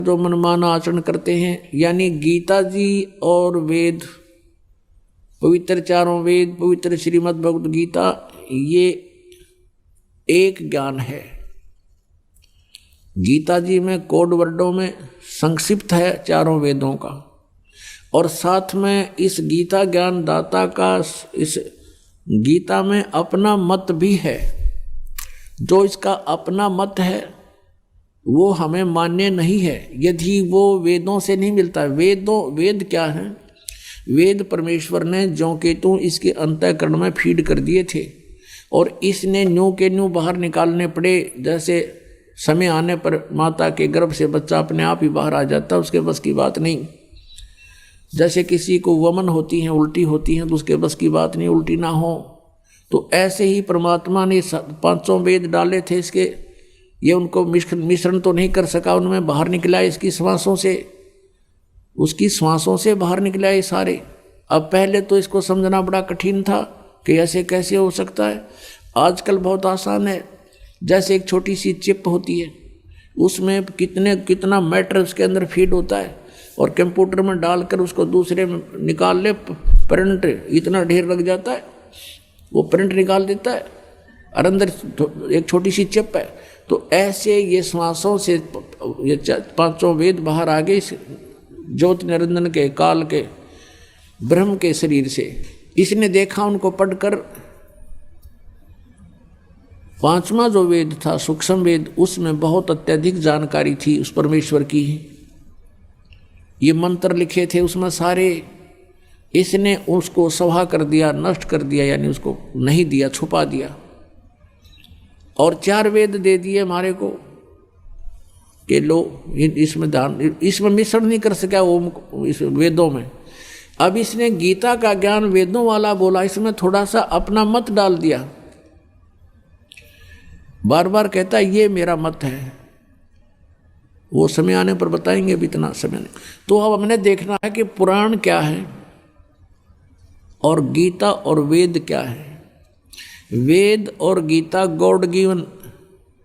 जो मनमाना आचरण करते हैं, यानी गीता जी और वेद, पवित्र चारों वेद, पवित्र श्रीमद् भगवद गीता, ये एक ज्ञान है। गीता जी में कोड वर्डों में संक्षिप्त है चारों वेदों का, और साथ में इस गीता ज्ञान दाता का इस गीता में अपना मत भी है। जो इसका अपना मत है वो हमें मान्य नहीं है यदि वो वेदों से नहीं मिलता। वेद क्या है? वेद परमेश्वर ने ज्यों के त्यों इसके अंतःकरण में फीड कर दिए थे, और इसने न्यू के न्यू बाहर निकालने पड़े। जैसे समय आने पर माता के गर्भ से बच्चा अपने आप ही बाहर आ जाता, उसके बस की बात नहीं। जैसे किसी को वमन होती हैं, उल्टी होती हैं, तो उसके बस की बात नहीं उल्टी ना हो। तो ऐसे ही परमात्मा ने पांचों वेद डाले थे इसके, ये उनको मिश्रण तो नहीं कर सका, उनमें बाहर निकला इसकी श्वासों से, उसकी श्वासों से बाहर निकला ये सारे। अब पहले तो इसको समझना बड़ा कठिन था कि ऐसे कैसे हो सकता है। आजकल बहुत आसान है। जैसे एक छोटी सी चिप होती है, उसमें कितना मैटर उसके अंदर फीड होता है, और कंप्यूटर में डालकर उसको दूसरे में निकाल ले, प्रिंट इतना ढेर लग जाता है, वो प्रिंट निकाल देता है, और अंदर एक छोटी सी चिप है। तो ऐसे ये श्वासों से ये पांचों वेद बाहर आ गए ज्योति निरंजन के, काल के, ब्रह्म के शरीर से। इसने देखा उनको पढ़कर, पांचवा जो वेद था सूक्ष्म वेद, उसमें बहुत अत्यधिक जानकारी थी उस परमेश्वर की। ये मंत्र लिखे थे उसमें सारे, इसने उसको सभा कर दिया, नष्ट कर दिया, यानी उसको नहीं दिया, छुपा दिया। और चार वेद दे दिए हमारे को कि लो इसमें ध्यान, इसमें मिश्रण नहीं कर सका वो इस वेदों में। अब इसने गीता का ज्ञान वेदों वाला बोला, इसमें थोड़ा सा अपना मत डाल दिया। बार बार कहता है ये मेरा मत है, वो समय आने पर बताएंगे, भी इतना समय नहीं। तो अब हमने देखना है कि पुराण क्या है और गीता और वेद क्या है। वेद और Gita god given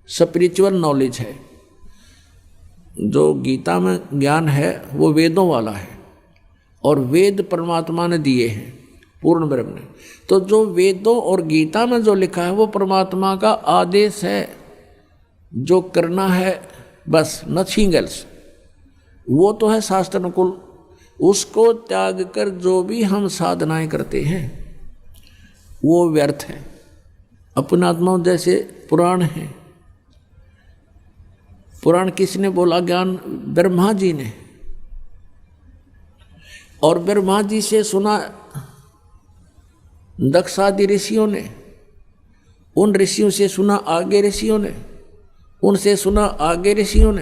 spiritual knowledge है। जो गीता में ज्ञान है वो वेदों वाला है, और वेद परमात्मा ने दिए हैं, पूर्ण ब्रह्म ने। तो जो वेदों और गीता में जो लिखा है वो परमात्मा का आदेश है, जो करना है बस, नथिंग एल्स। वो तो है शास्त्र अनुकूल। उसको त्याग कर जो भी हम साधनाएं करते हैं वो व्यर्थ है। अपनात्मा जैसे पुराण है, पुराण किसने बोला ज्ञान? ब्रह्मा जी ने। और ब्रह्मा जी से सुना दक्षादि ऋषियों ने, उन ऋषियों से सुना आगे ऋषियों ने, उनसे सुना आगे ऋषियों ने।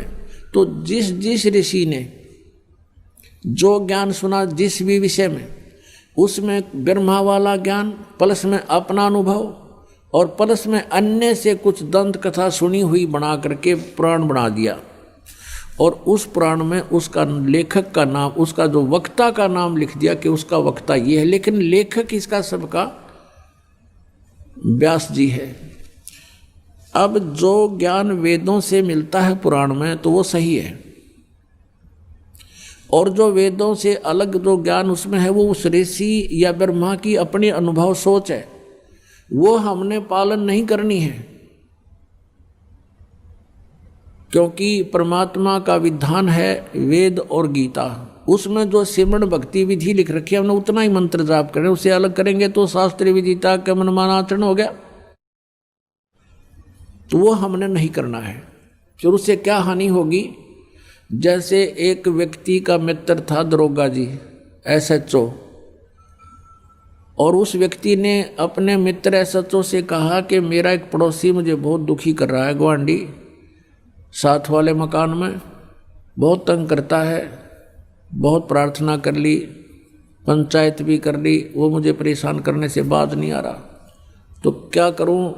तो जिस ऋषि ने जो ज्ञान सुना जिस भी विषय में, उसमें ब्रह्मा वाला ज्ञान, प्लस में अपना अनुभव, और प्लस में अन्य से कुछ दंत कथा सुनी हुई बना करके पुराण बना दिया। और उस पुराण में उसका लेखक का नाम, उसका जो वक्ता का नाम लिख दिया कि उसका वक्ता ये है, लेकिन लेखक इसका सबका व्यास जी है। अब जो ज्ञान वेदों से मिलता है पुराण में तो वो सही है, और जो वेदों से अलग जो ज्ञान उसमें है वो उस ऋषि या ब्रह्मा की अपनी अनुभव सोच है, वो हमने पालन नहीं करनी है। क्योंकि परमात्मा का विधान है वेद और गीता, उसमें जो सिमरण भक्ति विधि लिख रखी है हमने उतना ही मंत्र जाप करें, उसे अलग करेंगे तो शास्त्रीय विदिता का मनमाना आचरण हो गया। तो वो हमने नहीं करना है। फिर उससे क्या हानि होगी? जैसे एक व्यक्ति का मित्र था दरोगा जी, SHO, और उस व्यक्ति ने अपने मित्र SHO से कहा कि मेरा एक पड़ोसी मुझे बहुत दुखी कर रहा है, गुआंडी साथ वाले मकान में बहुत तंग करता है, बहुत प्रार्थना कर ली, पंचायत भी कर ली, वो मुझे परेशान करने से बाज नहीं आ रहा, तो क्या करूं?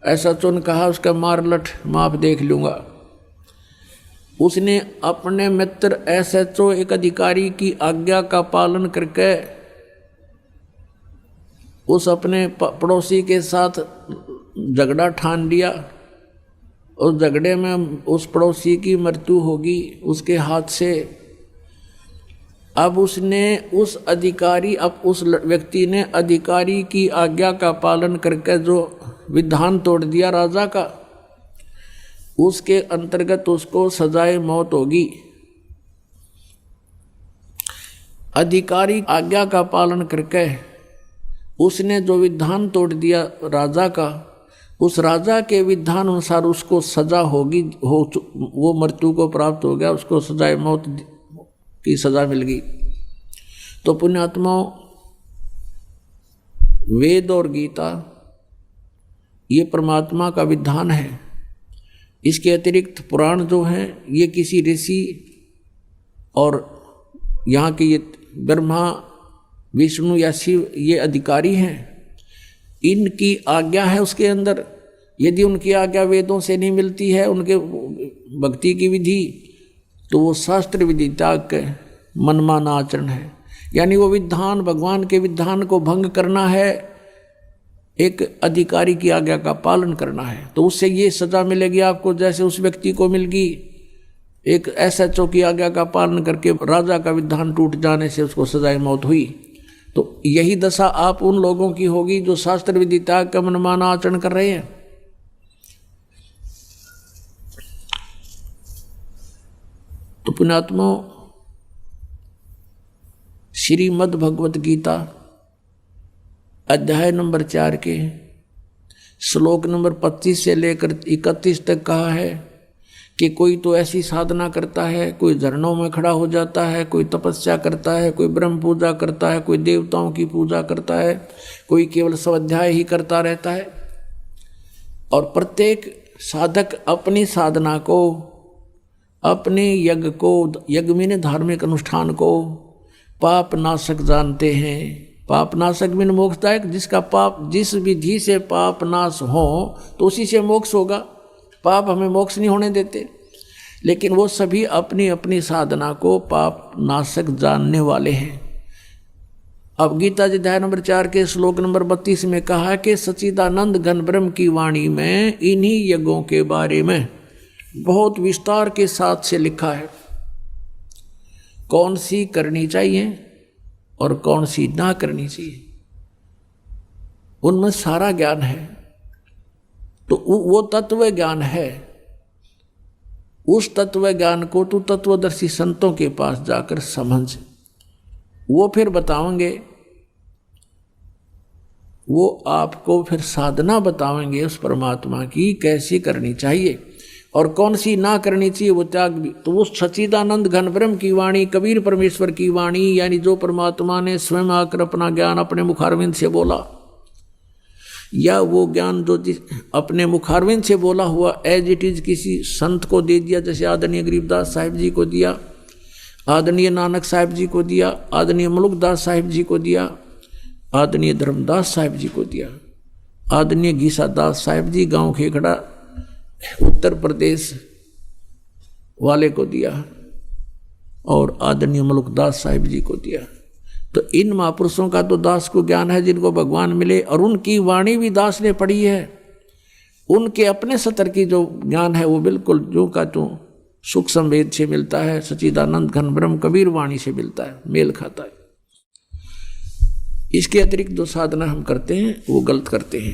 SHO ने कहा उसका मार लठ, माफ देख लूँगा। उसने अपने मित्र SHO एक अधिकारी की आज्ञा का पालन करके उस अपने पड़ोसी के साथ झगड़ा ठान लिया, उस झगड़े में उस पड़ोसी की मृत्यु होगी उसके हाथ से। अब उस व्यक्ति ने अधिकारी की आज्ञा का पालन करके जो विधान तोड़ दिया राजा का, उसके अंतर्गत उसको सजाए मौत होगी। अधिकारी आज्ञा का पालन करके उसने जो विधान तोड़ दिया राजा का, उस राजा के विधान अनुसार उसको सजा होगी, वो मृत्यु को प्राप्त हो गया, उसको सजाए मौत की सजा मिल गई। तो पुण्यात्माओं, वेद और गीता ये परमात्मा का विधान है। इसके अतिरिक्त पुराण जो है ये किसी ऋषि और यहाँ के ये ब्रह्मा विष्णु या शिव ये अधिकारी हैं, इनकी आज्ञा है उसके अंदर। यदि उनकी आज्ञा वेदों से नहीं मिलती है, उनके भक्ति की विधि, तो वो शास्त्र विधि त्याग के मनमाना आचरण है। यानी वो विधान, भगवान के विधान को भंग करना है, एक अधिकारी की आज्ञा का पालन करना है। तो उससे ये सजा मिलेगी आपको, जैसे उस व्यक्ति को मिल गई एक SHO की आज्ञा का पालन करके राजा का विधान टूट जाने से उसको सजाए मौत हुई। तो यही दशा आप उन लोगों की होगी जो शास्त्र विधि त्याग का मनमाना आचरण कर रहे हैं। तो पुण्यात्मा, श्रीमद् भगवत गीता अध्याय नंबर 4 के श्लोक नंबर 25 से लेकर 31 तक कहा है कि कोई तो ऐसी साधना करता है, कोई झरनों में खड़ा हो जाता है, कोई तपस्या करता है, कोई ब्रह्म पूजा करता है, कोई देवताओं की पूजा करता है, कोई केवल स्वाध्याय ही करता रहता है। और प्रत्येक साधक अपनी साधना को, अपने यज्ञ को, यज्ञ में धार्मिक अनुष्ठान को पाप नाशक जानते हैं। पाप नाशक में मोक्षदायक, जिसका पाप, जिस विधि से पाप नाश हो तो उसी से मोक्ष होगा। पाप हमें मोक्ष नहीं होने देते, लेकिन वो सभी अपनी अपनी साधना को पाप नाशक जानने वाले हैं। अब गीता जी अध्याय नंबर 4 के श्लोक नंबर 32 में कहा कि सच्चिदानंद घन ब्रह्म की वाणी में इन्हीं यज्ञों के बारे में बहुत विस्तार के साथ से लिखा है, कौन सी करनी चाहिए और कौन सी ना करनी चाहिए, उनमें सारा ज्ञान है। तो वो तत्व ज्ञान है, उस तत्व ज्ञान को तू तत्वदर्शी संतों के पास जाकर समझ, वो फिर बताएंगे, वो आपको फिर साधना बताएंगे उस परमात्मा की कैसी करनी चाहिए और कौन सी ना करनी चाहिए, वो त्याग भी। तो वो सच्चिदानंद घन ब्रह्म की वाणी, कबीर परमेश्वर की वाणी, यानी जो परमात्मा ने स्वयं आकर अपना ज्ञान अपने मुखारविंद से बोला, या वो ज्ञान जो अपने मुखारविंद से बोला हुआ एज इट इज किसी संत को दे दिया, जैसे आदरणीय गरीबदास साहिब जी को दिया, आदरणीय नानक साहिब जी को दिया, आदरणीय मुलुकदास साहिब जी को दिया, आदरणीय धर्मदास साहिब जी को दिया, आदरणीय गीसादास साहिब जी गांव खेखड़ा उत्तर प्रदेश वाले को दिया, और आदरणीय मुलुकदास साहिब जी को दिया। तो इन महापुरुषों का तो दास को ज्ञान है जिनको भगवान मिले, और उनकी वाणी भी दास ने पढ़ी है। उनके अपने स्तर की जो ज्ञान है वो बिल्कुल जो का तो सूक्ष्म वेद से मिलता है, सच्चिदानंद घन ब्रह्म कबीर वाणी से मिलता है, मेल खाता है। इसके अतिरिक्त जो साधना हम करते हैं वो गलत करते हैं।